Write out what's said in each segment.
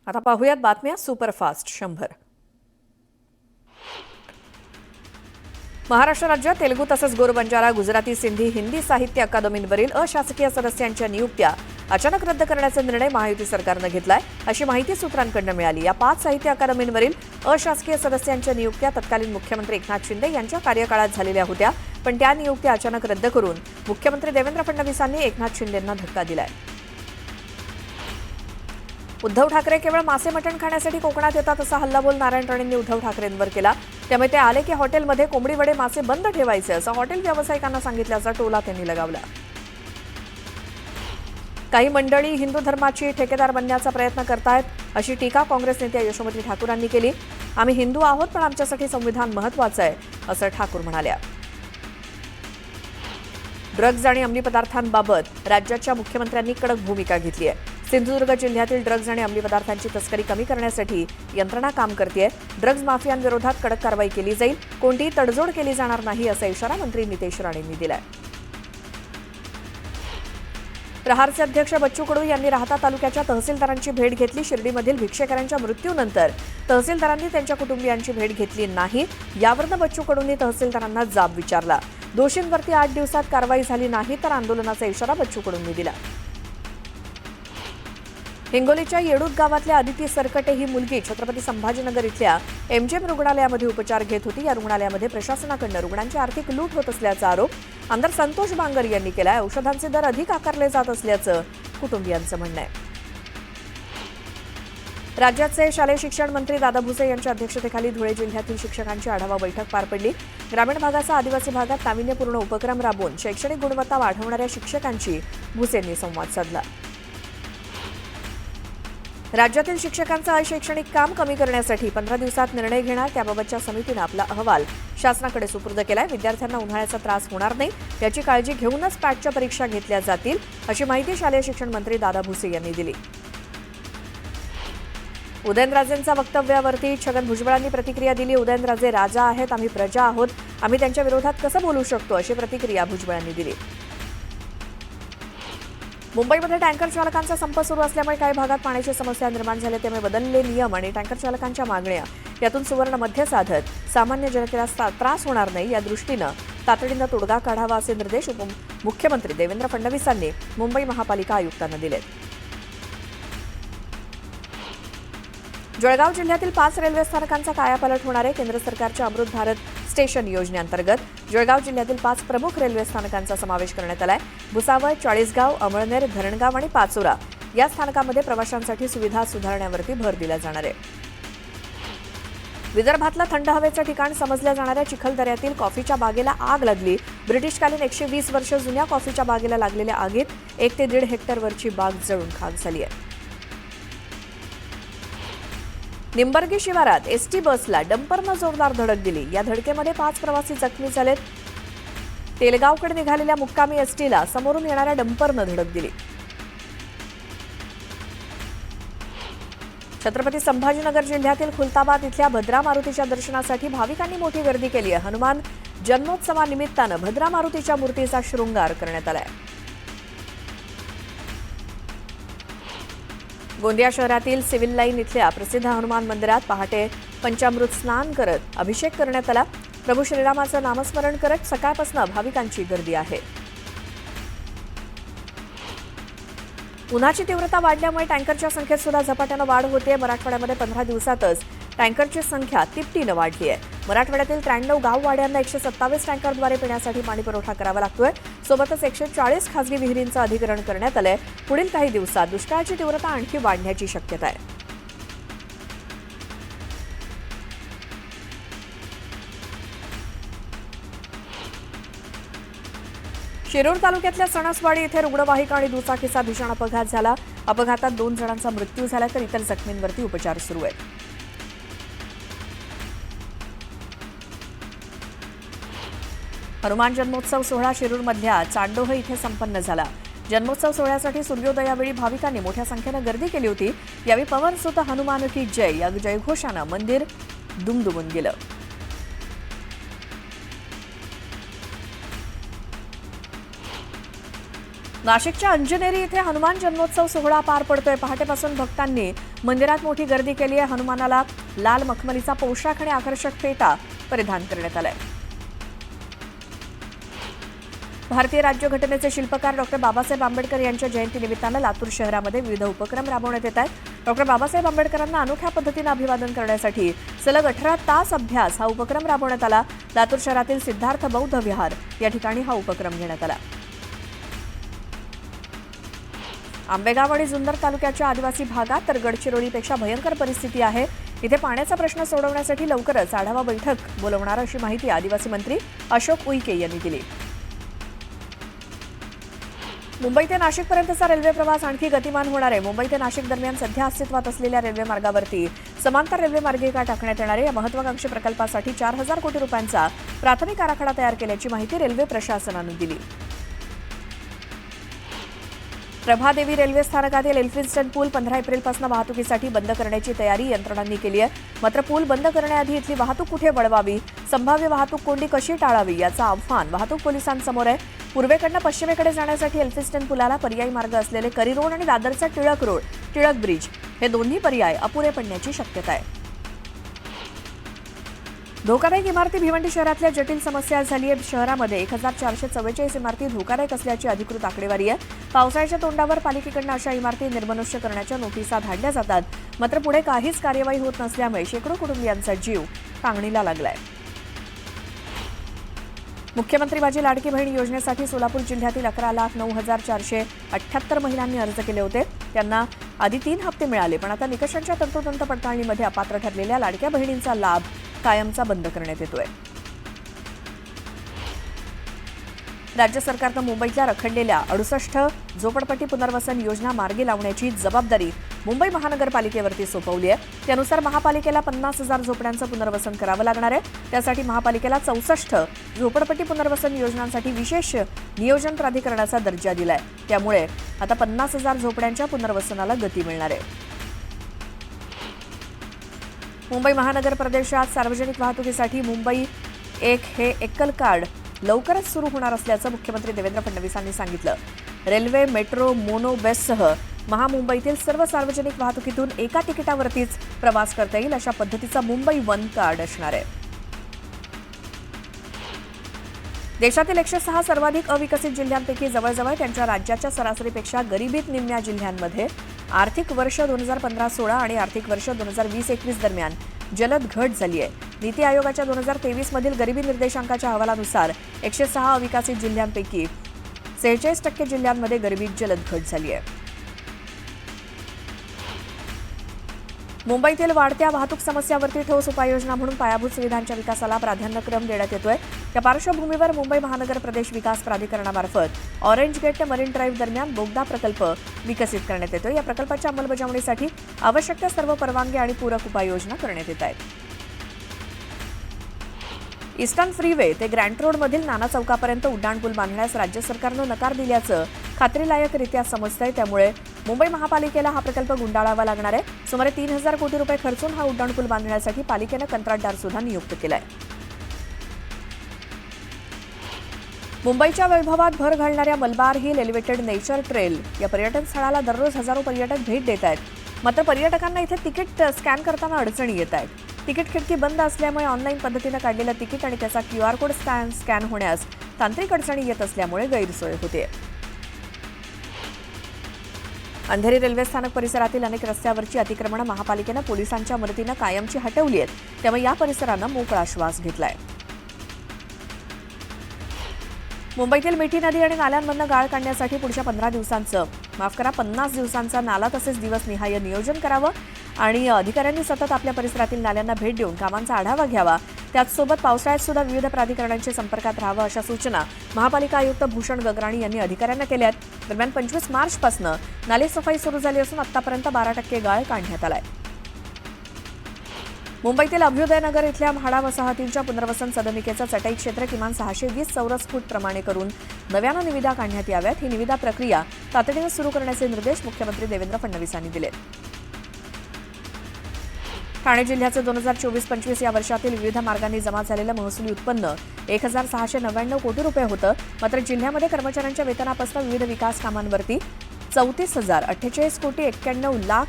आता पाहूयात बातम्या सुपरफास्ट 100. महाराष्ट्र राज्यात तेलुगू तसंच गोर बंजारा, गुजराती, सिंधी, हिंदी साहित्य अकादमींवरील अशासकीय सदस्यांच्या नियुक्त्या अचानक रद्द करण्याचा निर्णय महायुती सरकारनं घेतलाय, अशी माहिती सूत्रांकडून मिळाली. या 5 साहित्य अकादमींवरील अशासकीय सदस्यांच्या नियुक्त्या तत्कालीन मुख्यमंत्री एकनाथ शिंदे यांच्या कार्यकाळात झालेल्या होत्या, पण त्या नियुक्त्या अचानक रद्द करून मुख्यमंत्री देवेंद्र फडणवीसांनी एकनाथ शिंदेंना धक्का दिलाय. उद्धव ठाकरे केवळ मासे मटण खाण्यासाठी कोकणात येतात असा हल्लाबोल नारायण राणेंनी उद्धव ठाकरेंवर केला. त्यामुळे ते आले की हॉटेलमध्ये कोंबडी वडे मासे बंद ठेवायचे असं हॉटेल व्यावसायिकांना सांगितल्याचा टोला त्यांनी लगावला. काही मंडळी हिंदू धर्माची ठेकेदार बनण्याचा प्रयत्न करतायत, अशी टीका काँग्रेस नेत्या यशोमती ठाकूरांनी केली. आम्ही हिंदू आहोत, पण आमच्यासाठी संविधान महत्त्वाचं आहे, असं ठाकूर म्हणाल्या. ड्रग्ज आणि अंमली पदार्थांबाबत राज्याच्या मुख्यमंत्र्यांनी कडक भूमिका घेतली आहे. सिंधुदुर्ग जिल्ह्यातील ड्रग्ज आणि अंमली पदार्थांची तस्करी कमी करण्यासाठी यंत्रणा काम करतेय. ड्रग्ज माफियांविरोधात कडक कारवाई केली जाईल, कोणतीही तडजोड केली जाणार नाही, असा इशारा मंत्री नितेश राणेंनी दिलाय. प्रहारचे अध्यक्ष बच्चू कडू यांनी राहता तालुक्याच्या तहसीलदारांची भेट घेतली. शिर्डीमधील भिक्षेकरांच्या मृत्यूनंतर तहसीलदारांनी त्यांच्या कुटुंबियांची भेट घेतली नाही, यावरून बच्चू कडूंनी तहसीलदारांना जाब विचारला. दोषींवरती 8 दिवसात कारवाई झाली नाही तर आंदोलनाचा इशारा बच्चू कडूंनी दिला. हिंगोलीच्या येडूत गावातल्या आदिती सरकटे ही मुलगी छत्रपती संभाजीनगर इथल्या एमजीएम रुग्णालयामध्ये उपचार घेत होती. या रुग्णालयामध्ये प्रशासनाकडून रुग्णांची आर्थिक लूट होत असल्याचा आरोप आमदार संतोष बांगर यांनी केलाय. औषधांचे दर अधिक आकारले जात असल्याचं कुटुंबियांचं म्हणणं आहे. राज्याचे शालेय शिक्षण मंत्री दादा भुसे यांच्या अध्यक्षतेखाली धुळे जिल्ह्यातील शिक्षकांची आढावा बैठक पार पडली. ग्रामीण भागासह आदिवासी भागात नाविन्यपूर्ण उपक्रम राबवून शैक्षणिक गुणवत्ता वाढवणाऱ्या शिक्षकांची भुसेंनी संवाद साधला. राज्यातील शिक्षकांचं अशैक्षणिक काम कमी करण्यासाठी 15 दिवसात निर्णय घेणार, त्याबाबतच्या समितीनं आपला अहवाल शासनाकडे सुपूर्द केलाय. विद्यार्थ्यांना उन्हाळ्याचा त्रास होणार नाही याची काळजी घेऊनच पॅटच्या परीक्षा घेतल्या जातील, अशी माहिती शालेय शिक्षण मंत्री दादा भुसे यांनी दिली. उदयनराजेंच्या वक्तव्यावरती छगन भुजबळांनी प्रतिक्रिया दिली. उदयनराजे राजा आहेत, आम्ही प्रजा आहोत, आम्ही त्यांच्या विरोधात कसं बोलू शकतो, अशी प्रतिक्रिया भुजबळांनी दिली. मुंबईमध्ये टँकर चालकांचा संप सुरू असल्यामुळे काही भागात पाण्याची समस्या निर्माण झाली. त्यामुळे बदललेले नियम आणि टँकर चालकांच्या मागण्या यातून सुवर्ण मध्य साधत सामान्य जनतेला त्रास होणार नाही या दृष्टीनं तातडीनं तोडगा काढावा, असे निर्देश मुख्यमंत्री देवेंद्र फडणवीसांनी मुंबई महापालिका आयुक्तांना दिले. जळगाव जिल्ह्यातील 5 रेल्वे स्थानकांचा कायापालट होणार आहे. केंद्र सरकारच्या अमृत भारत स्टेशन योजनेअंतर्गत जळगाव जिल्ह्यातील 5 प्रमुख रेल्वे स्थानकांचा समावेश करण्यात आलाय. भुसावळ, चाळीसगाव, अमळनेर, धरणगाव आणि पाचोरा या स्थानकांमध्ये प्रवाशांसाठी सुविधा सुधारण्यावरती भर दिला जाणार आहे. विदर्भातलं थंड हवेचं ठिकाण समजल्या जाणाऱ्या चिखलदऱ्यातील कॉफीच्या बागेला आग लागली. ब्रिटिशकालीन 120 वर्ष जुन्या कॉफीच्या बागेला लागलेल्या आगीत 1 ते 1.5 हेक्टरवरची बाग जळून खाक झाली आहे. निंबर्गी शिवारात एसटी बसला डंपरनं जोरदार धडक दिली. या धडकेमध्ये 5 प्रवासी जखमी झालेत. तेलगावकडे निघालेल्या मुक्कामी एसटीला समोरून येणाऱ्या डंपरनं धडक दिली. छत्रपती संभाजीनगर जिल्ह्यातील खुलताबाद इथल्या भद्रा मारुतीच्या दर्शनासाठी भाविकांनी मोठी गर्दी केली आहे. हनुमान जन्मोत्सवानिमित्तानं भद्रा मारुतीच्या मूर्तीचा शृंगार करण्यात आलाय. गोंदिया शहरातील सिव्हिल लाईन इथल्या प्रसिद्ध हनुमान मंदिरात पहाटे पंचामृत स्नान करत अभिषेक करण्यात आला. प्रभू श्रीरामाचं नामस्मरण करत सकाळपासून भाविकांची गर्दी आहे. उन्हाची तीव्रता वाढल्यामुळे टँकरच्या संख्येत सुद्धा झपाट्यानं वाढ होते. मराठवाड्यामध्ये 15 दिवसातच टँकरची संख्या तिपटीनं वाढली आहे. मराठवाड्यातील 93 गाववाड्यांना 127 टँकरद्वारे पिण्यासाठी पाणी पुरवठा करावा लागतोय. सोबतच 140 खासगी विहिरींचं अधिग्रहण करण्यात आलंय. पुढील काही दिवसात दुष्काळाची तीव्रता आणखी वाढण्याची शक्यता आहे. शिरूर तालुक्यातल्या सणसवाडी इथे रुग्णवाहिका आणि दुचाकीचा भीषण अपघात झाला. अपघातात 2 जणांचा मृत्यू झाला तर इतर जखमींवरती उपचार सुरू आहेत. हनुमान जन्मोत्सव सोहळा शिरूरमधल्या चांडोह इथे संपन्न झाला. जन्मोत्सव सोहळ्यासाठी सूर्योदयावेळी भाविकांनी मोठ्या संख्येनं गर्दी केली होती. यावेळी पवन सुत हनुमान की जय या जयघोषानं मंदिर दुमदुमून गेलं. नाशिकच्या अंजनेरी इथे हनुमान जन्मोत्सव सोहळा पार पडतोय. पहाटेपासून भक्तांनी मंदिरात मोठी गर्दी केली आहे. हनुमानाला लाल मखमलीचा पोशाख आणि आकर्षक फेटा परिधान करण्यात आलाय. भारतीय राज्यघटनेचे शिल्पकार डॉक्टर बाबासाहेब आंबेडकर यांच्या जयंतीनिमित्तानं लातूर शहरामध्ये विविध उपक्रम राबवण्यात येत आहेत. डॉक्टर बाबासाहेब आंबेडकरांना अनोख्या पद्धतीनं अभिवादन करण्यासाठी सलग 18 तास अभ्यास हा उपक्रम राबवण्यात आला. लातूर शहरातील सिद्धार्थ बौद्ध विहार या ठिकाणी हा उपक्रम घेण्यात आला. आंबेगाव आणि जुन्नर तालुक्याच्या आदिवासी भागात तर गडचिरोलीपेक्षा भयंकर परिस्थिती आहे. इथे पाण्याचा प्रश्न सोडवण्यासाठी लवकरच आढावा बैठक बोलवणार अशी माहिती आदिवासी मंत्री अशोक उईके यांनी दिली. मुंबई ते नाशिकपर्यंतचा रेल्वे प्रवास आणखी गतिमान होणार आहे. मुंबई ते नाशिक दरम्यान सध्या अस्तित्वात असलेल्या रेल्वे मार्गावरती समांतर रेल्वे मार्गिका टाकण्यात येणार आहे. या महत्वाकांक्षी प्रकल्पासाठी 4,000 कोटी रुपयांचा प्राथमिक आराखडा तयार केल्याची माहिती रेल्वे प्रशासनानं दिली. प्रभादेवी रेल्वे स्थानकातील एल्फिन्स्टन पूल 15 एप्रिलपासून वाहतुकीसाठी बंद करण्याची तयारी यंत्रणांनी केली आहे. मात्र पूल बंद करण्याआधी इथली वाहतूक कुठे वळवावी, संभाव्य वाहतूक कोंडी कशी टाळावी याचं आव्हान वाहतूक पोलिसांसमोर आहे. पूर्वेकडनं पश्चिमेकडे जाण्यासाठी एल्फिन्स्टन पुलाला पर्यायी मार्ग असलेले करी रोड आणि दादरचा टिळक ब्रिज हे दोन्ही पर्याय अपुरे पडण्याची शक्यता आहे. धोकादायक इमारती भिवंडी शहरातल्या जटिल समस्या झाली आहे. शहरामध्ये 1444 इमारती धोकादायक असल्याची अधिकृत आकडेवारी आहे. पावसाळ्याच्या तोंडावर पालिकेकडनं अशा इमारती निर्मनुष्य करण्याच्या नोटिसा धाडल्या जातात. मात्र पुढे काहीच कार्यवाही होत नसल्यामुळे शेकडो कुटुंबियांचा जीव टांगणीला लागलाय. मुख्यमंत्री माझी लाडकी बहीण योजनेसाठी सोलापूर जिल्ह्यातील 11,09,478 महिलांनी अर्ज केले होते. त्यांना आधी 3 हप्ते मिळाले, पण आता निकषांच्या तंतोतंत पडताळणीमध्ये अपात्र ठरलेल्या लाडक्या बहिणींचा लाभ कायमचा बंद करण्यात येतोय. राज्य सरकारनं मुंबईतल्या रखडलेल्या 68 झोपडपट्टी पुनर्वसन योजना मार्गी लावण्याची जबाबदारी मुंबई महानगरपालिकेवरती सोपवली आहे. त्यानुसार महापालिकेला 50,000 झोपड्यांचं पुनर्वसन करावं लागणार आहे. त्यासाठी महापालिकेला 64 झोपडपट्टी पुनर्वसन योजनांसाठी विशेष नियोजन प्राधिकरणाचा दर्जा दिलाय. त्यामुळे आता 50,000 झोपड्यांच्या पुनर्वसनाला गती मिळणार आहे. मुंबई महानगर प्रदेशात सार्वजनिक वाहतुकीसाठी मुंबई एक हे एकल कार्ड लवकरच सुरू होणार असल्याचं मुख्यमंत्री देवेंद्र फडणवीसांनी सांगितलं. रेल्वे, मेट्रो, मोनो, बेस्टसह महामुंबईतील सर्व सार्वजनिक वाहतुकीतून एका तिकिटावरतीच प्रवास करता येईल अशा पद्धतीचा मुंबई वन कार्ड असणार आहे. देशातील 106 सर्वाधिक अविकसित जिल्ह्यांपैकी जवळजवळ त्यांच्या राज्याच्या सरासरीपेक्षा गरिबीत निम्म्या जिल्ह्यांमध्ये आर्थिक वर्ष 2015-16 आणि आर्थिक वर्ष 2020-21 दरम्यान जलद घट झाली आहे. नीती आयोगाच्या 2023 मधील गरिबी निर्देशांकाच्या अहवालानुसार 106 अविकसित जिल्ह्यांपैकी 46% जिल्ह्यांमध्ये गरिबीत जलद घट झाली आहे. मुंबईतील वाढत्या वाहतूक समस्यावरती ठोस उपाययोजना म्हणून पायाभूत सुविधांच्या विकासाला प्राधान्यक्रम देण्यात येतोय. त्या पार्श्वभूमीवर मुंबई महानगर प्रदेश विकास प्राधिकरणामार्फत ऑरेंज गेट ते मरीन ड्राईव्ह दरम्यान बोगदा प्रकल्प विकसित करण्यात येतोय. या प्रकल्पाच्या अंमलबजावणीसाठी आवश्यक त्या सर्व परवानगी आणि पूरक उपाययोजना करण्यात येत आहेत. ईस्टर्न फ्रीवे ते ग्रँट रोडमधील नाना चौकापर्यंत उड्डाणपूल बांधण्यास राज्य सरकारनं नकार दिल्याचं खात्रीलायकरित्या समजतंय. त्यामुळे मुंबई महापालिकेला हा प्रकल्प गुंडाळावा लागणार आहे. सुमारे 3,000 कोटी रुपये खर्चून हा उड्डाणपूल बांधण्यासाठी पालिकेनं कंत्राटदार सुद्धा नियुक्त केलाय. मुंबईच्या वैभवात भर घालणाऱ्या Malabar hill elevated nature trail या पर्यटन स्थळाला दररोज हजारो पर्यटक भेट देत आहेत. मात्र पर्यटकांना इथे तिकीट स्कॅन करताना अडचणी येत आहेत. तिकीट खिडकी बंद असल्यामुळे ऑनलाईन पद्धतीनं काढलेलं तिकीट आणि त्याचा QR कोड स्कॅन होण्यास तांत्रिक अडचणी येत असल्यामुळे गैरसोय होते. अंधेरी रेल्वे स्थानक परिसरातील अनेक रस्त्यावरची अतिक्रमणं महापालिकेनं पोलिसांच्या मदतीनं कायमची हटवली आहेत. त्यामुळे या परिसरानं मोकळा श्वास घेतलाय. मुंबईतील मिठी नदी आणि नाल्यांमधनं गाळ काढण्यासाठी पुढच्या 50 दिवसांचा नाला तसेच दिवसनिहाय नियोजन करावं आणि अधिकाऱ्यांनी सतत आपल्या परिसरातील नाल्यांना भेट देऊन कामांचा आढावा घ्यावा. त्याचसोबत पावसाळ्यात सुद्धा विविध प्राधिकरणांच्या संपर्कात राहावं अशा सूचना महापालिका आयुक्त भूषण गगराणी यांनी अधिकाऱ्यांना केल्या आहेत. दरम्यान 25 मार्चपासून नाले सफाई सुरू झाली असून आतापर्यंत 12% गाळ काढण्यात आलाय. मुंबईतील अभ्युदयनगर इथल्या म्हाडा वसाहतींच्या पुनर्वसन सदनिकेचं चटई क्षेत्र किमान 620 चौरस फूट प्रमाणे करून नव्यानं निविदा काढण्यात याव्यात. ही निविदा प्रक्रिया तातडीनं सुरू करण्याचे निर्देश मुख्यमंत्री देवेंद्र फडणवीसांनी दिले. ठाणे जिल्ह्याचं 2024-25 या वर्षातील विविध मार्गांनी जमा झालेलं महसुली उत्पन्न 1,699 कोटी रुपये होतं. मात्र जिल्ह्यामध्ये कर्मचाऱ्यांच्या वेतनापासून विविध विकास कामांवरती 34,048 कोटी 91 लाख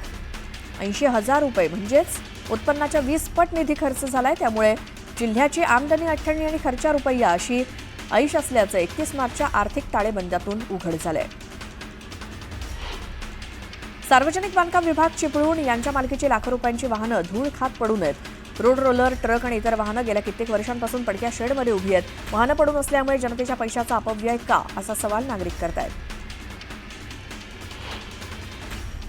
80,000 रुपये म्हणजेच उत्पन्नाच्या 20 पट निधी खर्च झालाय. त्यामुळे जिल्ह्याची आमदानी 98 आणि खर्चा रुपया अशी ऐश असल्याचं 31 मार्चच्या आर्थिक ताळेबंदातून उघड झालंय. सार्वजनिक बांधकाम विभाग चिपळूण यांच्या मालकीची लाखो रुपयांची वाहनं धूळ खात पडू नयेत. रोड रोलर, ट्रक आणि इतर वाहनं गेल्या कित्येक वर्षांपासून पडक्या शेडमध्ये उभी आहेत. वाहनं पडून असल्यामुळे जनतेच्या पैशाचा अपव्यय का, असा सवाल नागरिक करतायत.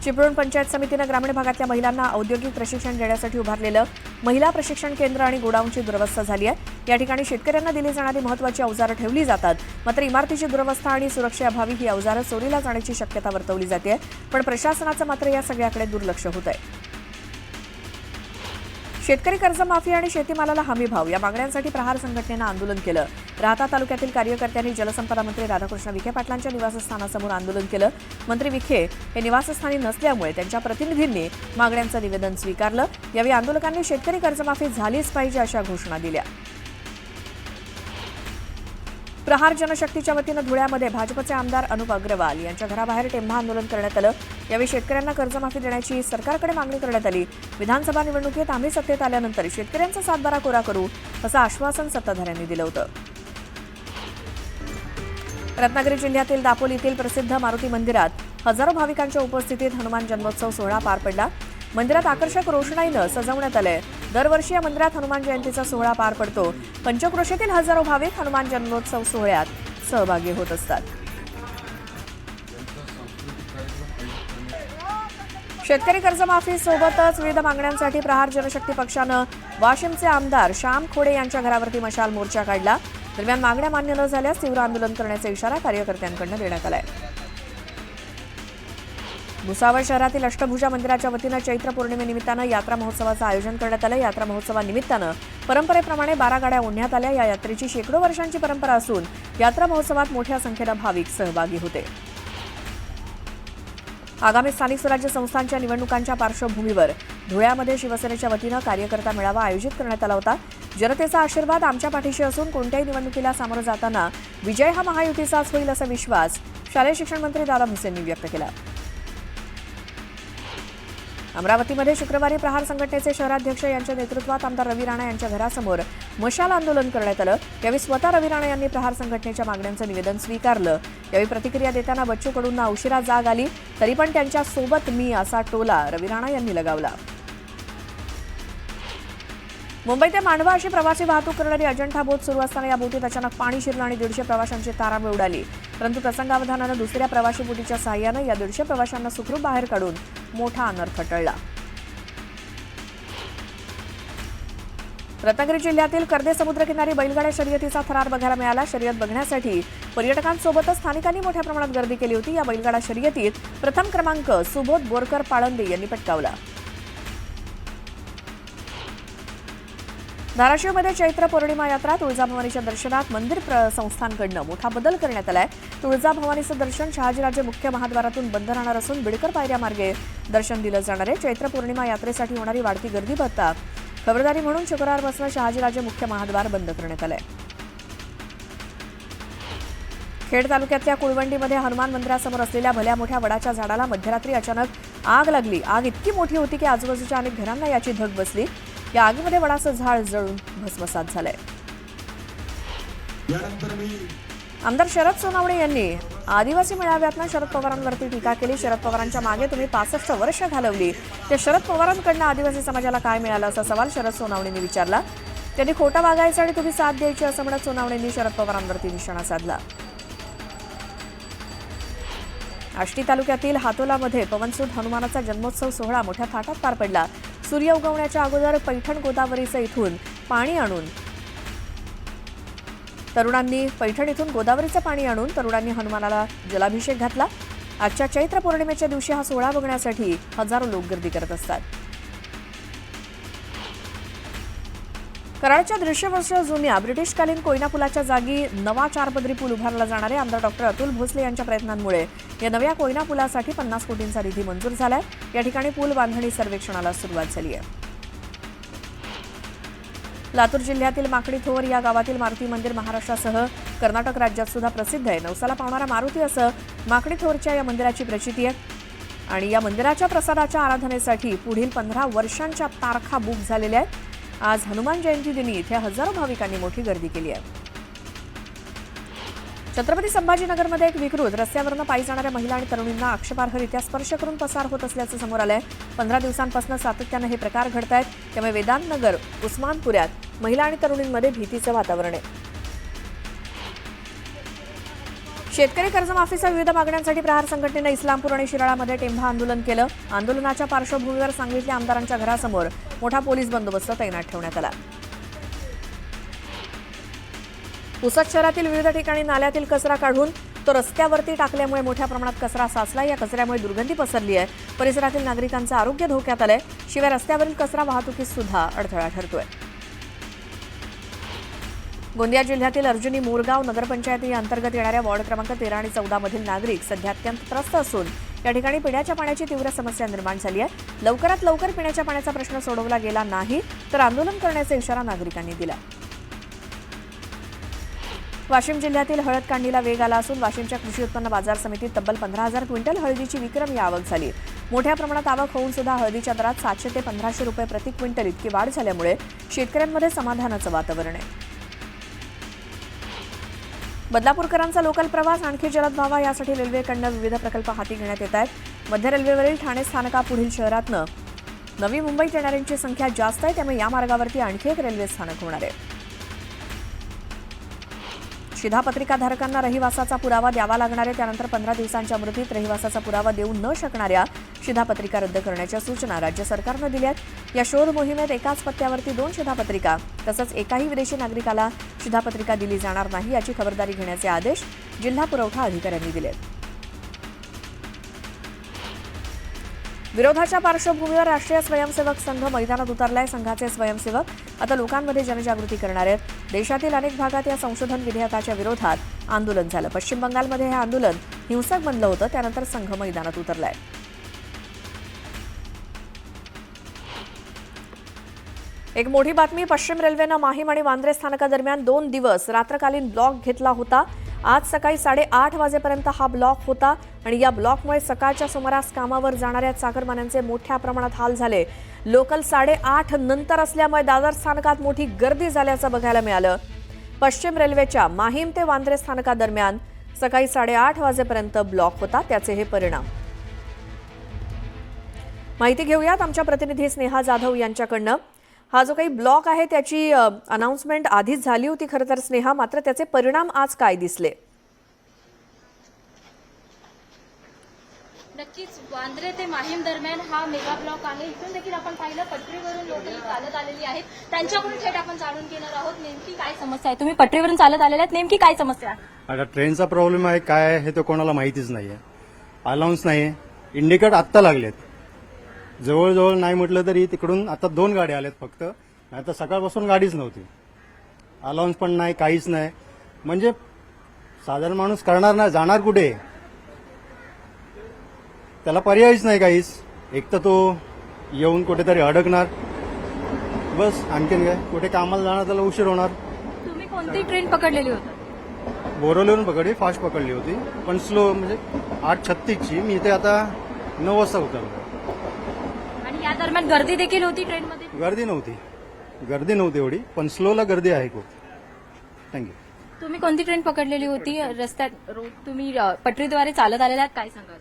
चिपळूण पंचायत समितीनं ग्रामीण भागातल्या महिलांना औद्योगिक प्रशिक्षण देण्यासाठी उभारलेलं महिला प्रशिक्षण केंद्र आणि गोडाऊनची दुरवस्था झाली आहे. या ठिकाणी शेतकऱ्यांना दिली जाणारी महत्त्वाची अवजारं ठेवली जातात. मात्र इमारतीची दुरवस्था आणि सुरक्षेअभावी ही अवजारं चोरीला जाण्याची शक्यता वर्तवली जाते. पण प्रशासनाचं मात्र या सगळ्याकडे दुर्लक्ष होत आहे. शेतकरी कर्जमाफी आणि शेतीमालाला हमीभाव या मागण्यांसाठी प्रहार संघटनेनं आंदोलन केलं. राहता तालुक्यातील कार्यकर्त्यांनी जलसंपदा मंत्री राधाकृष्ण विखे पाटलांच्या निवासस्थानासमोर आंदोलन केलं. मंत्री विखे हे निवासस्थानी नसल्यामुळे त्यांच्या प्रतिनिधींनी मागण्यांचं निवेदन स्वीकारलं. यावेळी आंदोलकांनी शेतकरी कर्जमाफी झालीच पाहिजे अशा घोषणा दिल्या. प्रहार जनशक्तीच्या वतीनं धुळ्यामध्ये भाजपचे आमदार अनुप अग्रवाल यांच्या घराबाहेर टेंभा आंदोलन करण्यात आलं. यावेळी शेतकऱ्यांना कर्जमाफी देण्याची सरकारकडे मागणी करण्यात आली. विधानसभा निवडणुकीत आम्ही सत्तेत आल्यानंतर शेतकऱ्यांचा सातबारा कोरा करू असं आश्वासन सत्ताधाऱ्यांनी दिलं होतं. रत्नागिरी जिल्ह्यातील दापोलीतील प्रसिद्ध मारुती मंदिरात हजारो भाविकांच्या उपस्थितीत हनुमान जन्मोत्सव सोहळा पार पडला. मंदिरात आकर्षक रोषणाईनं सजवण्यात आलंय. दरवर्षी या मंदिरात हनुमान जयंतीचा सोहळा पार पडतो. पंचक्रोशीतील हजारो भाविक हनुमान जन्मोत्सव सोहळ्यात सहभागी होत असतात. शेतकरी कर्जमाफी सोबतच विविध मागण्यांसाठी प्रहार जनशक्ती पक्षानं वाशिमचे आमदार श्याम खोडे यांच्या घरावरती मशाल मोर्चा काढला. दरम्यान मागण्या मान्य न झाल्यास तीव्र आंदोलन करण्याचा इशारा कार्यकर्त्यांकडून देण्यात आलाय. भुसावळ शहरातील अष्टभुजा मंदिराच्या वतीनं चैत्र पौर्णिमेनिमित्तानं यात्रा महोत्सवाचं आयोजन करण्यात आलं. यात्रा महोत्सवानिमित्तानं परंपरेप्रमाणे 12 गाड्या ओढण्यात आल्या. या यात्रेची शेकडो वर्षांची परंपरा असून यात्रा महोत्सवात मोठ्या संख्येनं भाविक सहभागी होते. आगामी स्थानिक स्वराज्य संस्थांच्या निवडणुकांच्या पार्श्वभूमीवर धुळ्यामध्ये शिवसेनेच्या वतीनं कार्यकर्ता मेळावा आयोजित करण्यात आला होता. जनतेचा आशीर्वाद आमच्या पाठीशी असून कोणत्याही निवडणुकीला सामोरं जाताना विजय हा महायुतीचाच होईल असा विश्वास शालेय शिक्षण मंत्री दादा भुसेंनी व्यक्त केला. अमरावतीमध्ये शुक्रवारी प्रहार संघटनेचे शहराध्यक्ष यांच्या नेतृत्वात आमदार रवी राणा यांच्या घरासमोर मशाल आंदोलन करण्यात आलं. यावेळी स्वतः रवी राणा यांनी प्रहार संघटनेच्या मागण्यांचं निवेदन स्वीकारलं. यावेळी प्रतिक्रिया देताना बच्चू कडूंना उशिरा जाग आली तरी पण त्यांच्या सोबत मी असा टोला रवी राणा यांनी लगावला. मुंबई ते मांडवा अशी प्रवासी वाहतूक करणारी अजंठा बोट सुरू असताना या बोटीत अचानक पाणी शिरलं आणि 150 प्रवाशांची तारांबळ उडाली. परंतु प्रसंगावधानानं दुसऱ्या प्रवाशी बोटीच्या सहाय्यानं या 150 प्रवाशांना सुखरूप बाहेर काढून मोठा अनर्थ टळला. रत्नागिरी जिल्ह्यातील कर्दे समुद्रकिनारी बैलगाड्या शर्यतीचा थरार बघायला मिळाला. शर्यत बघण्यासाठी पर्यटकांसोबतच स्थानिकांनी मोठ्या प्रमाणात गर्दी केली होती. या बैलगाडा शर्यतीत प्रथम क्रमांक सुबोध बोरकर पाळंदे यांनी पटकावला. धाराशिवमध्ये चैत्र पौर्णिमा यात्रा तुळजाभवानीच्या दर्शनात मंदिर संस्थांकडून मोठा बदल करण्यात आलाय. तुळजाभवानीचं दर्शन शहाजीराजे मुख्य महाद्वारातून बंद राहणार असून बिडकर पायऱ्यामार्गे दर्शन दिलं जाणार आहे. चैत्र पौर्णिमा यात्रेसाठी होणारी वाढती गर्दी पाहता खबरदारी म्हणून शुक्रवारपासून शहाजीराजे मुख्य महाद्वार बंद करण्यात आलंय. खेड तालुक्यातल्या कुळवंडीमध्ये हनुमान मंदिरासमोर असलेल्या भल्या मोठ्या वडाच्या झाडाला मध्यरात्री अचानक आग लागली. आग इतकी मोठी होती की आजूबाजूच्या अनेक घरांना याची धग बसली. या आगीमध्ये वडाचं झाड जळून भस्मसात झालंय. आमदार शरद सोनावणे यांनी आदिवासी मेळाव्यातनं शरद पवारांवरती टीका केली. शरद पवारांच्या मागे तुम्ही 65 वर्ष घालवली. त्या शरद पवारांकडनं आदिवासी समाजाला काय मिळालं असा सवाल शरद सोनावणेंनी विचारला. त्यांनी खोटं वागायचं आणि तुम्ही साथ द्यायची असं म्हणत सोनावणेंनी शरद पवारांवरती निशाणा साधला. आष्टी तालुक्यातील हातोलामध्ये पवनसूत हनुमानाचा जन्मोत्सव सोहळा मोठ्या थाटात पार पडला. सूर्य उगवण्याच्या अगोदर पैठण गोदावरीचं इथून पाणी आणून तरुणांनी हनुमानाला जलाभिषेक घातला. आजच्या चैत्र पौर्णिमेच्या दिवशी हा सोहळा बघण्यासाठी हजारो लोक गर्दी करत असतात. कराडच्या 150 वर्ष जुन्या ब्रिटिशकालीन कोयना पुलाच्या जागी नवा 4 पदरी पूल उभारला जाणार आहे. आमदार डॉक्टर अतुल भोसले यांच्या प्रयत्नांमुळे या नव्या कोयना पुलासाठी 50 कोटींचा निधी मंजूर झालाय. या ठिकाणी पूल बांधणी सर्वेक्षणाला सुरुवात झाली आहे. लातूर जिल्ह्यातील माकडीथोर या गावातील मारुती मंदिर महाराष्ट्रासह कर्नाटक राज्यात सुद्धा प्रसिद्ध आहे. नवसाला पावणारा मारुती असं माकडीथोरच्या या मंदिराची प्रचिती आहे. आणि या मंदिराच्या प्रसादाच्या आराधनेसाठी पुढील 15 वर्षांच्या तारखा बुक झालेल्या आहेत। आज हनुमान जयंती दिनी इथे हजारो भाविकांनी मोठी गर्दी केली आहे। छत्रपती संभाजीनगरमध्ये एक विकृत रस्त्यावरनं पायी जाणाऱ्या महिला आणि तरुणींना आक्षेपार्हरित्या स्पर्श करून पसार होत असल्याचं समोर आलंय। 15 दिवसांपासून सातत्यानं हे प्रकार घडतायत, त्यामुळे वेदांत नगर उस्मानपुऱ्यात महिला आणि तरुणींमध्ये भीतीचं वातावरण आहे। शेतकरी कर्जमाफीसह विविध मागण्यांसाठी प्रहार संघटनेनं इस्लामपूर आणि शिराळामध्ये टेंभा आंदोलन केलं। आंदोलनाच्या पार्श्वभूमीवर सांगलीतल्या आमदारांच्या घरासमोर मोठा पोलीस बंदोबस्त तैनात ठेवण्यात आला। पुसद शहरातील विविध ठिकाणी नाल्यातील कचरा काढून तो रस्त्यावरती टाकल्यामुळे मोठ्या प्रमाणात कचरा साचला। या कचऱ्यामुळे दुर्गंधी पसरली आहे। परिसरातील नागरिकांचं आरोग्य धोक्यात आलंय। शिवाय रस्त्यावरील कचरा वाहतुकीत सुद्धा अडथळा ठरतोय। गोंदिया जिल्ह्यातील अर्जुनी मोरगाव नगरपंचायती अंतर्गत येणाऱ्या वॉर्ड क्रमांक 13 आणि 14 मधील नागरिक सध्या अत्यंत त्रस्त असून या ठिकाणी पिण्याच्या पाण्याची तीव्र समस्या निर्माण झाली आहे। लवकरात लवकर पिण्याच्या पाण्याचा प्रश्न सोडवला गेला नाही तर आंदोलन करण्याचा इशारा नागरिकांनी दिला। वाशिम जिल्ह्यातील हळद काढणीला वेग आला असून वाशिमच्या कृषी उत्पन्न बाजार समितीत तब्बल 15,000 क्विंटल हळदीची विक्रमी आवक झाली। मोठ्या प्रमाणात आवक होऊन सुद्धा हळदीच्या दरात 700 ते 1500 रुपये प्रति क्विंटल इतकी वाढ झाल्यामुळे शेतकऱ्यांमध्ये समाधानाचं वातावरण आहे। बदलापूरकरांचा लोकल प्रवास आणखी जलद व्हावा यासाठी रेल्वेकडून विविध प्रकल्प हाती घेण्यात येत आहेत। मध्य रेल्वेवरील ठाणे स्थानकापुढील शहरातनं नवी मुंबईत येणाऱ्यांची संख्या जास्त आहे, त्यामुळे या मार्गावरती आणखी एक रेल्वे स्थानक होणार आहे। शिधापत्रिकाधारकांना रहिवासाचा पुरावा द्यावा लागणार आहे, त्यानंतर 15 दिवसांच्या मुदतीत रहिवासाचा पुरावा देऊ न शकणाऱ्या शिधापत्रिका रद्द करण्याच्या सूचना राज्य सरकारनं दिल्या आहेत। या शोध मोहिमेत एकाच पत्त्यावरती 2 शिधापत्रिका तसंच एकाही विदेशी नागरिकाला शिधापत्रिका दिली जाणार नाही याची खबरदारी घेण्याचे आदेश जिल्हा पुरवठा अधिकाऱ्यांनी दिले आहेत। विरोधाच्या पार्श्वभूमीवर राष्ट्रीय स्वयंसेवक संघ मैदानात उतरलाय। संघाचे स्वयंसेवक आता लोकांमध्ये जनजागृती करणार आहेत। देशातील अनेक भागात या संशोधन विधेयकाच्या विरोधात आंदोलन झालं। पश्चिम बंगालमध्ये हे आंदोलन हिंसक बनलं होतं, त्यानंतर संघ मैदानात उतरलाय। एक मोठी बातमी, पश्चिम रेल्वेनं माहीम आणि वांद्रे स्थानकादरम्यान 2 दिवस रात्रकालीन ब्लॉक घेतला होता। आज सकाळी 8:30 वाजेपर्यंत हा ब्लॉक होता आणि या ब्लॉकमुळे सकाळच्या सुमारास कामावर जाणाऱ्या चाकरमान्यांचे मोठ्या प्रमाणात हाल झाले। लोकल 8:30 नंतर असल्यामुळे दादर स्थानकात मोठी गर्दी झाल्याचं बघायला मिळालं। पश्चिम रेल्वेच्या माहीम ते वांद्रे स्थानकादरम्यान सकाळी 8:30 वाजेपर्यंत ब्लॉक होता, त्याचे हे परिणाम। माहिती घेऊयात आमच्या प्रतिनिधी स्नेहा जाधव यांच्याकडनं। हा जो काही ब्लॉक आहे त्याची अनाउन्समेंट आधीच झाली होती खरं तर स्नेहा, मात्र त्याचे परिणाम आज काय दिसले? नक्कीच वांद्रे ते माहीम दरम्यान हा मेगा ब्लॉक आहे। इथून देखील आपण पाहिलं पटरीवरून लोक चालत आलेली आहेत, त्यांच्याकडून थेट आपण जाणून घेणार आहोत नेमकी काय समस्या आहे। तुम्ही पटरीवरून चालत आलेले आहेत, नेमकी काय समस्या आहे? आता ट्रेनचा प्रॉब्लेम आहे, काय आहे हे तर कोणाला माहितीच नाहीये। अलाउन्स नाही, इंडिकेट आत्ता लागलेत। जवळजवळ नाही म्हटलं तरी तिकडून आता 2 गाड्या आल्यात फक्त, नाही तर सकाळपासून गाडीच नव्हती। अलाउन्स पण नाही, काहीच नाही। म्हणजे साधारण माणूस करणार नाही, जाणार कुठे? त्याला पर्यायच नाही काहीच। एक तर तो येऊन कुठेतरी अडकणार, बस आणखीन काय, कुठे कामाला जाणार त्याला उशीर होणार। तुम्ही कोणती ट्रेन पकडलेली होती? बोरवलीवरून पकडली, फास्ट पकडली होती पण स्लो, म्हणजे 8:36ची। मी इथे आता 9 वाजता उतरलो। या दरम्यान गर्दी देखील होती ट्रेनमध्ये? गर्दी नव्हती एवढी, पण स्लोला गर्दी आहे खूप। थँक्यू। तुम्ही कोणती ट्रेन पकडलेली होती? रस्त्यात तुम्ही पटरीद्वारे चालत आलेला आहात, काय सांगाल?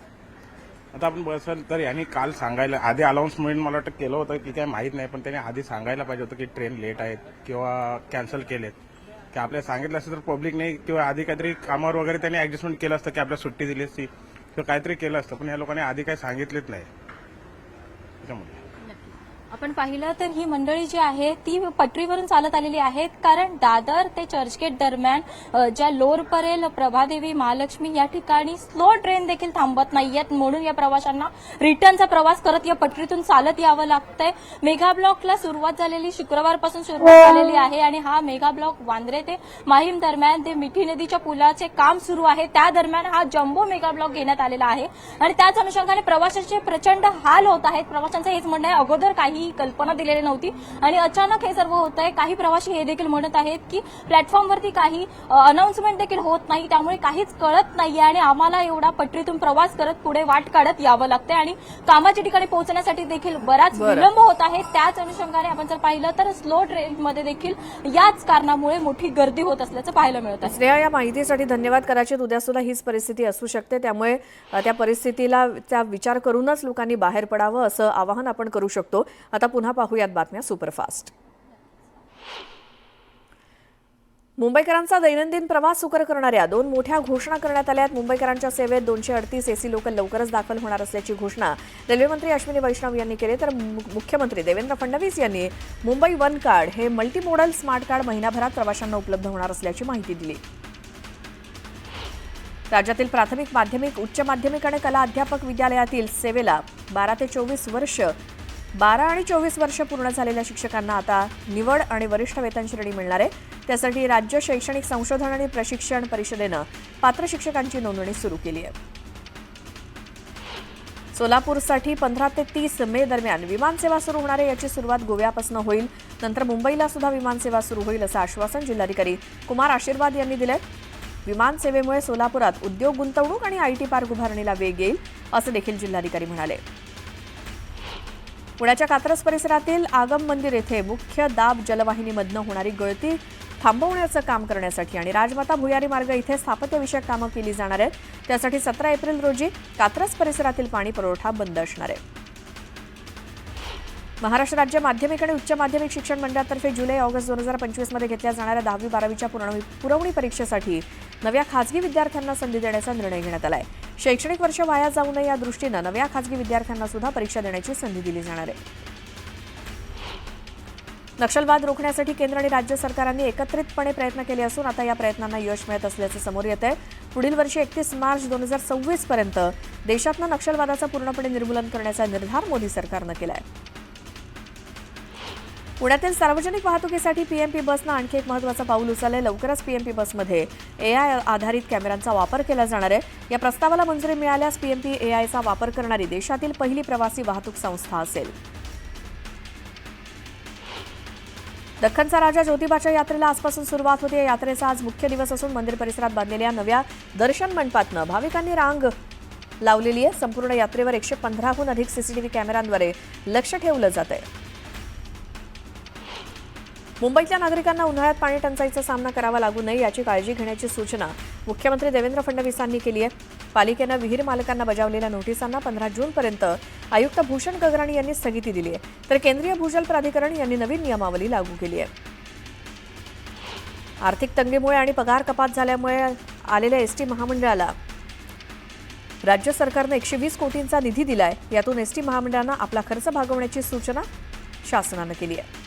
आता आपण बसल तर यांनी काल सांगायला आधी अनाउन्समेंट मला वाटतं केलं होतं की काय माहीत नाही, पण त्यांनी आधी सांगायला पाहिजे होतं की ट्रेन लेट आहेत किंवा कॅन्सल केलेत, की आपल्याला सांगितलं असतं तर पब्लिक नाही किंवा आधी काहीतरी कामावर वगैरे त्यांनी ऍडजस्टमेंट केलं असतं की आपल्याला सुट्टी दिली असती किंवा काहीतरी केलं असतं, पण या लोकांनी आधी काही सांगितलेच नाही त्याच्यामुळे। आपण पाहिलं तर ही मंडळी जी आहे ती पटरीवरून चालत आलेली आहेत, कारण दादर ते चर्चगेट दरम्यान ज्या लोअरपरेल, प्रभादेवी, महालक्ष्मी या ठिकाणी स्लो ट्रेन देखील थांबत नाहीयेत, म्हणून या प्रवाशांना रिटर्नचा प्रवास करत या पटरीतून चालत यावं लागतंय। मेगा ब्लॉकला सुरुवात झालेली शुक्रवारपासून सुरुवात झालेली आहे आणि हा मेगा ब्लॉक वांद्रे ते माहीम दरम्यान ते मिठी नदीच्या पुलाचे काम सुरू आहे, त्या दरम्यान हा जम्बो मेगा ब्लॉक घेण्यात आलेला आहे आणि त्याच अनुषंगाने प्रवाशांचे प्रचंड हाल होत आहेत। प्रवाशांचं हेच म्हणणं आहे, अगोदर काही काही कल्पना दिलेली नव्हती आणि अचानक हे सर्व होत आहे. काही प्रवासी हे देखील म्हणत आहेत की प्लॅटफॉर्मवरती काही अनाउन्समेंट देखील होत नाही, त्यामुळे काहीच कळत नाहीये आणि आम्हाला एवढा पटरीतून प्रवास करत पुढे वाट काढत यावं लागतंय आणि कामाच्या ठिकाणी पोहोचण्यासाठी देखील बराच बरं. विलंब होत आहे. त्याच अनुषंगाने आपण जर पाहिलं तर स्लो ट्रेनमध्ये देखील याच कारणामुळे मोठी गर्दी होत असल्याचं पाहायला मिळत आहे. स्नेहा, या माहितीसाठी धन्यवाद. कदाचित उद्या सुद्धा हीच परिस्थिती असू शकते, त्यामुळे त्या परिस्थितीला त्या विचार करूनच लोकांनी बाहेर पडावं असं आवाहन आपण करू शकतो. आता पुन्हा पाहूयात बातम्या सुपरफास्ट. मुंबईकरांचा दैनंदिन प्रवास सुकर करणाऱ्या 2 मोठ्या घोषणा करण्यात आल्या आहेत. मुंबईकरांच्या सेवेत 238 एसी लोकल लवकरच दाखल होणार असल्याची घोषणा रेल्वेमंत्री अश्विनी वैष्णव यांनी केली. तर मुख्यमंत्री देवेंद्र फडणवीस यांनी मुंबई वन कार्ड हे मल्टीमोडल स्मार्ट कार्ड महिनाभरात प्रवाशांना उपलब्ध होणार असल्याची माहिती दिली. राज्यातील प्राथमिक, माध्यमिक, उच्च माध्यमिक आणि कला अध्यापक विद्यालयातील सेवेला 12 ते 24 वर्ष 12 आणि 24 वर्ष पूर्ण झालेल्या शिक्षकांना आता निवड आणि वरिष्ठ वेतन श्रेणी मिळणार आहे. त्यासाठी राज्य शैक्षणिक संशोधन आणि प्रशिक्षण परिषदेनं पात्र शिक्षकांची नोंदणी सुरू केली आहे. सोलापूरसाठी 15 ते 30 मे दरम्यान विमानसेवा सुरू होणार आहे. याची सुरुवात गोव्यापासून होईल. नंतर मुंबईला सुद्धा विमानसेवा सुरू होईल असं आश्वासन जिल्हाधिकारी कुमार आशीर्वाद यांनी दिलंय. विमानसेवेमुळे सोलापुरात उद्योग, गुंतवणूक आणि आयटी पार्क उभारणीला वेग येईल असं देखील जिल्हाधिकारी म्हणाले. पुण्याच्या कात्रज परिसरातील आगम मंदिर येथे मुख्य दाब जलवाहिनीमधनं होणारी गळती थांबवण्याचं काम करण्यासाठी आणि राजमाता भुयारी मार्ग इथे स्थापत्यविषयक कामं केली जाणार आहेत. त्यासाठी 17 एप्रिल रोजी कात्रज परिसरातील पाणी पुरवठा बंद असणार आहे. महाराष्ट्र राज्य माध्यमिक आणि उच्च माध्यमिक शिक्षण मंडळातर्फे जुलै-ऑगस्ट 2025 मध्ये घेतल्या जाणाऱ्या 10वी-12वीच्या पुरवणी परीक्षेसाठी नव्या खासगी विद्यार्थ्यांना संधी देण्याचा निर्णय घेण्यात आला आहे. शैक्षणिक वर्ष वाया जाऊ नये या दृष्टीनं नव्या खासगी विद्यार्थ्यांना सुद्धा परीक्षा देण्याची संधी दिली जाणार आहे. नक्षलवाद रोखण्यासाठी केंद्र आणि राज्य सरकारांनी एकत्रितपणे प्रयत्न केले असून आता या प्रयत्नांना यश मिळत असल्याचं समोर येत आहे. पुढील वर्षी 31 मार्च 2026 पर्यंत देशातनं नक्षलवादाचं पूर्णपणे निर्मूलन करण्याचा निर्धार मोदी सरकारनं केला आहे. पुण्यातील सार्वजनिक वाहतुकीसाठी पीएमपी बसनं आणखी एक महत्त्वाचं पाऊल उचललंय. लवकरच पीएमपी बसमध्ये एआय आधारित कॅमेऱ्यांचा वापर केला जाणार आहे. या प्रस्तावाला मंजुरी मिळाल्यास पीएमपी एआयचा वापर करणारी देशातील पहिली प्रवासी वाहतूक संस्था असेल. दख्खनचा राजा ज्योतिबाच्या यात्रेला आजपासून सुरुवात होते. या यात्रेचा आज मुख्य दिवस असून मंदिर परिसरात बांधलेल्या नव्या दर्शन मंडपातनं भाविकांनी रांग लावलेली आहे. संपूर्ण यात्रेवर 115हून अधिक सीसीटीव्ही कॅमेऱ्यांद्वारे लक्ष ठेवलं जात आहे. मुंबईतल्या नागरिकांना उन्हाळ्यात पाणी टंचाईचा सामना करावा लागू नये याची काळजी घेण्याची सूचना मुख्यमंत्री देवेंद्र फडणवीसांनी केली आहे. पालिकेनं विहीर मालकांना बजावलेल्या नोटिसांना 15 जूनपर्यंत आयुक्त भूषण गगराणी यांनी स्थगिती दिली आहे. तर केंद्रीय भूजल प्राधिकरण यांनी नवीन नियमावली लागू केली आहे. आर्थिक तंगीमुळे आणि पगार कपात झाल्यामुळे आलेल्या एसटी महामंडळाला राज्य सरकारनं 120 कोटींचा निधी दिलाय. यातून एसटी महामंडळानं आपला खर्च भागवण्याची सूचना शासनानं केली आहे.